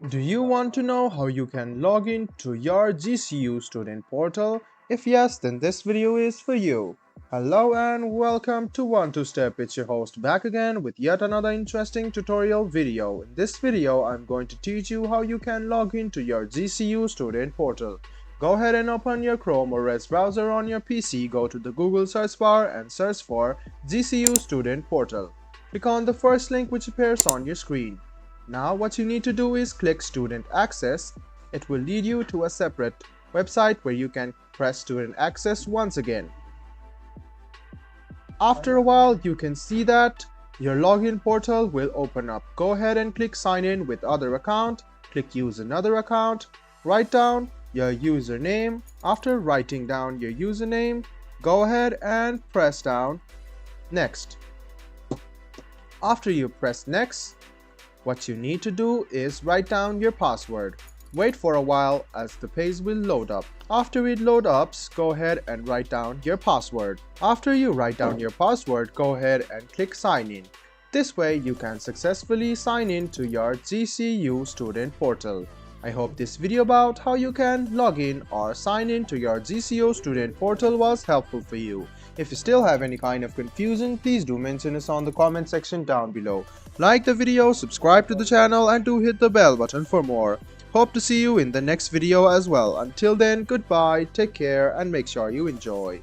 Do you want to know how you can log in to your GCU student portal? If yes, then this video is for you. Hello and welcome to One Two Step. It's your host back again with yet another interesting tutorial video. In this video, I'm going to teach you how you can log into your GCU student portal. Go ahead and open your Chrome or Edge browser on your PC, go to the Google search bar and search for GCU student portal. Click on the first link which appears on your screen. Now what you need to do is click Student Access. It will lead you to a separate website where you can press Student Access once again. After a while, you can see that your login portal will open up. Go ahead and click Sign in with other account. Click Use another account. Write down your username. After writing down your username, go ahead and press down Next. After you press Next, what you need to do is write down your password. Wait for a while as the page will load up. After it loads up, go ahead and write down your password. After you write down your password, go ahead and click Sign in. This way you can successfully sign in to your GCU student portal. I hope this video about how you can log in or sign in to your GCU student portal was helpful for you. If you still have any kind of confusion, please do mention us on the comment section down below. Like the video, subscribe to the channel and do hit the bell button for more. Hope to see you in the next video as well. Until then, goodbye, take care and make sure you enjoy.